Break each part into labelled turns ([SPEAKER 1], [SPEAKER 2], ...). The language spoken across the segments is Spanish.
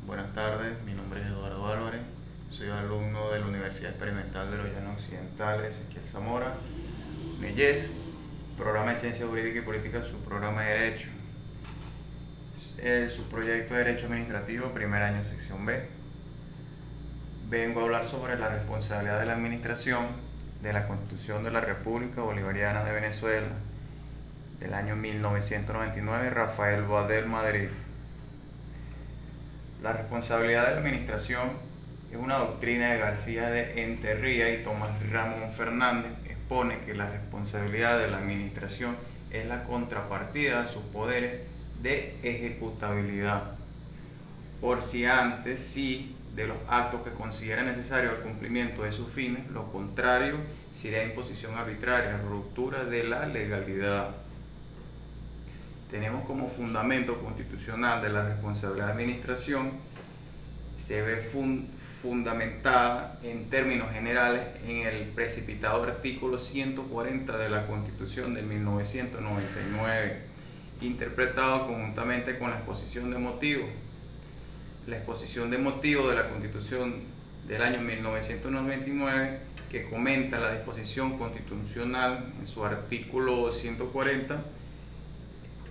[SPEAKER 1] Buenas tardes, mi nombre es Eduardo Álvarez, soy alumno de la Universidad Experimental de los Llanos Occidentales, Ezequiel Zamora, MEYES, Programa de Ciencia Jurídica y Política, Subprograma de Derecho, Subproyecto de Derecho Administrativo, primer año, sección B. Vengo a hablar sobre la responsabilidad de la Administración de la Constitución de la República Bolivariana de Venezuela, del año 1999, Rafael Badel Madrid. La responsabilidad de la Administración es una doctrina de García de Enterría y Tomás Ramón Fernández. Expone que la responsabilidad de la Administración es la contrapartida de sus poderes de ejecutabilidad, por si antes sí de los actos que considera necesario al cumplimiento de sus fines, lo contrario sería imposición arbitraria, ruptura de la legalidad. Tenemos como fundamento constitucional de la responsabilidad de administración, se ve fundamentada en términos generales en el precipitado artículo 140 de la Constitución de 1999, interpretado conjuntamente con la exposición de motivos. La exposición de motivos de la Constitución del año 1999, que comenta la disposición constitucional en su artículo 140,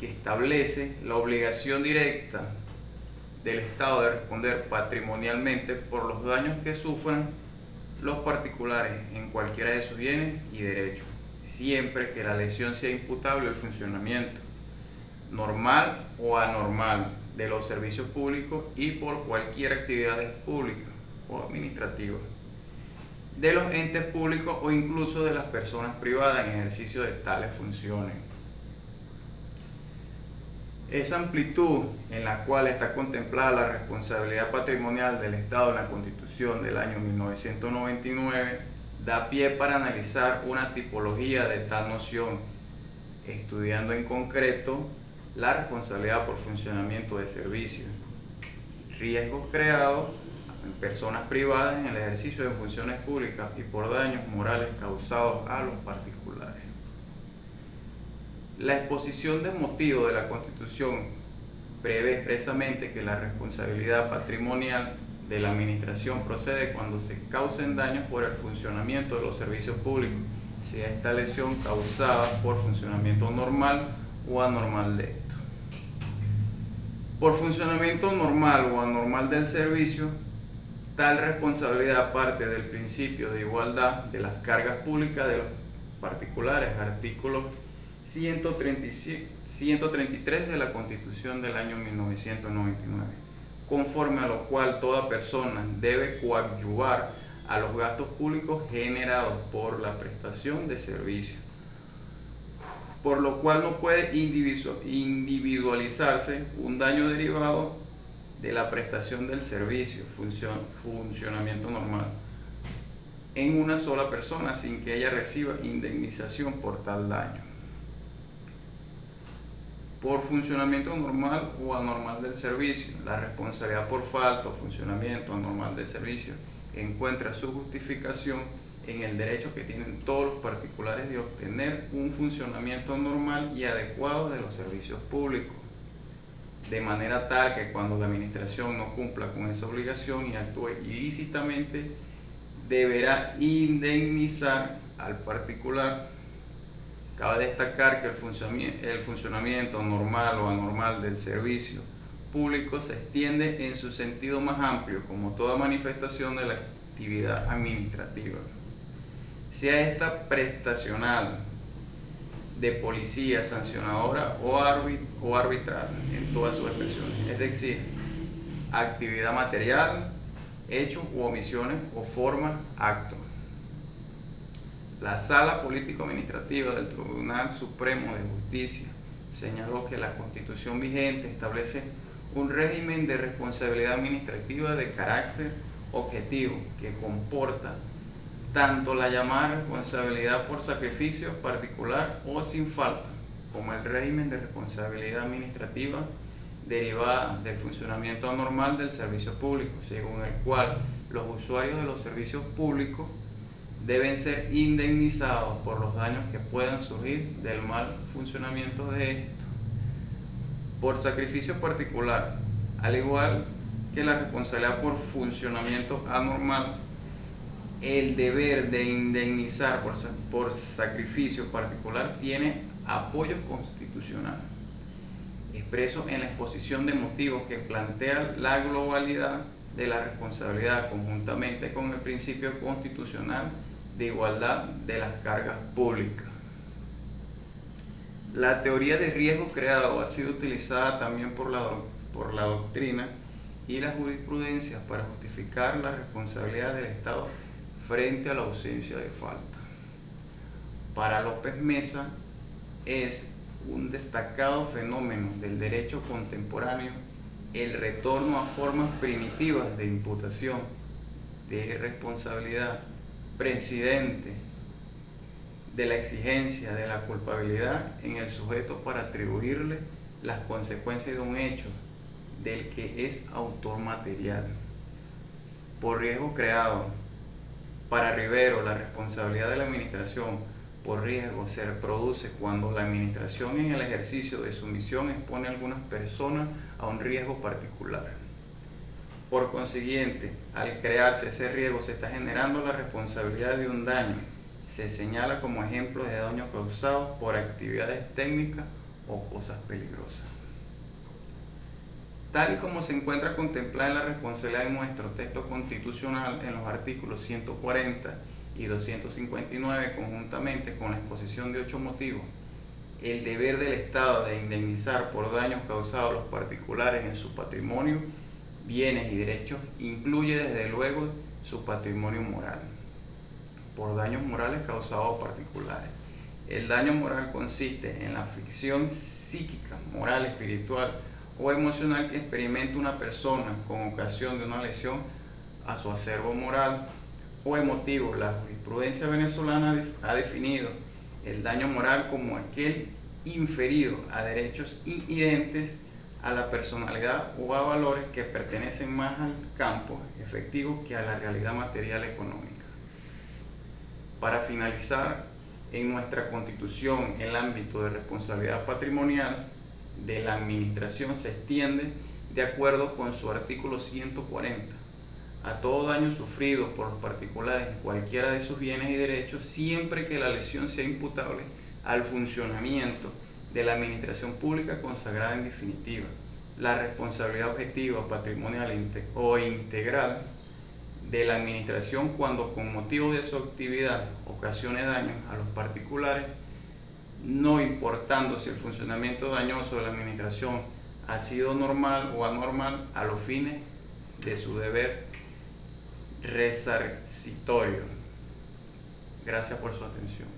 [SPEAKER 1] que establece la obligación directa del Estado de responder patrimonialmente por los daños que sufran los particulares en cualquiera de sus bienes y derechos, siempre que la lesión sea imputable al funcionamiento normal o anormal de los servicios públicos y por cualquier actividad pública o administrativa de los entes públicos o incluso de las personas privadas en ejercicio de tales funciones. Esa amplitud en la cual está contemplada la responsabilidad patrimonial del Estado en la Constitución del año 1999 da pie para analizar una tipología de tal noción, estudiando en concreto la responsabilidad por funcionamiento de servicios, riesgos creados en personas privadas en el ejercicio de funciones públicas y por daños morales causados a los particulares. La exposición de motivos de la Constitución prevé expresamente que la responsabilidad patrimonial de la Administración procede cuando se causen daños por el funcionamiento de los servicios públicos, sea esta lesión causada por funcionamiento normal o anormal de esto. Por funcionamiento normal o anormal del servicio, tal responsabilidad parte del principio de igualdad de las cargas públicas de los particulares, artículos 133 de la Constitución del año 1999, conforme a lo cual toda persona debe coadyuvar a los gastos públicos generados por la prestación de servicios, por lo cual no puede individualizarse un daño derivado de la prestación del servicio, funcionamiento normal, en una sola persona sin que ella reciba indemnización por tal daño. Por funcionamiento normal o anormal del servicio, la responsabilidad por falta o funcionamiento anormal del servicio encuentra su justificación en el derecho que tienen todos los particulares de obtener un funcionamiento normal y adecuado de los servicios públicos, de manera tal que cuando la administración no cumpla con esa obligación y actúe ilícitamente, deberá indemnizar al particular. Cabe destacar que el funcionamiento normal o anormal del servicio público se extiende en su sentido más amplio como toda manifestación de la actividad administrativa, sea esta prestacional, de policía, sancionadora o arbitral en todas sus expresiones, es decir, actividad material, hechos u omisiones o formas, actos. La Sala Político-Administrativa del Tribunal Supremo de Justicia señaló que la Constitución vigente establece un régimen de responsabilidad administrativa de carácter objetivo que comporta tanto la llamada responsabilidad por sacrificio particular o sin falta, como el régimen de responsabilidad administrativa derivada del funcionamiento anormal del servicio público, según el cual los usuarios de los servicios públicos deben ser indemnizados por los daños que puedan surgir del mal funcionamiento de esto. Por sacrificio particular, al igual que la responsabilidad por funcionamiento anormal, el deber de indemnizar por sacrificio particular tiene apoyo constitucional, expreso en la exposición de motivos que plantea la globalidad de la responsabilidad conjuntamente con el principio constitucional de igualdad de las cargas públicas. La teoría de riesgo creado ha sido utilizada también por la doctrina y la jurisprudencia para justificar la responsabilidad del Estado frente a la ausencia de falta. Para López Mesa es un destacado fenómeno del derecho contemporáneo el retorno a formas primitivas de imputación, de responsabilidad precedente, de la exigencia de la culpabilidad en el sujeto para atribuirle las consecuencias de un hecho del que es autor material. Por riesgo creado. Para Rivero, la responsabilidad de la administración por riesgo se produce cuando la administración en el ejercicio de su misión expone a algunas personas a un riesgo particular. Por consiguiente, al crearse ese riesgo se está generando la responsabilidad de un daño. Se señala como ejemplo de daño causado por actividades técnicas o cosas peligrosas. Tal y como se encuentra contemplada en la responsabilidad en nuestro texto constitucional en los artículos 140 y 259 conjuntamente con la exposición de 8 motivos, el deber del Estado de indemnizar por daños causados a los particulares en su patrimonio, bienes y derechos incluye desde luego su patrimonio moral, por daños morales causados a particulares. El daño moral consiste en la aflicción psíquica, moral, espiritual o emocional que experimenta una persona con ocasión de una lesión a su acervo moral o emotivo. La jurisprudencia venezolana ha definido el daño moral como aquel inferido a derechos inherentes a la personalidad o a valores que pertenecen más al campo efectivo que a la realidad material económica. Para finalizar, en nuestra Constitución el ámbito de responsabilidad patrimonial de la administración se extiende de acuerdo con su artículo 140 a todo daño sufrido por los particulares en cualquiera de sus bienes y derechos, siempre que la lesión sea imputable al funcionamiento de la administración pública consagrada en definitiva. La responsabilidad objetiva, patrimonial o integral de la administración cuando con motivo de su actividad ocasione daños a los particulares, no importando si el funcionamiento dañoso de la administración ha sido normal o anormal a los fines de su deber resarcitorio. Gracias por su atención.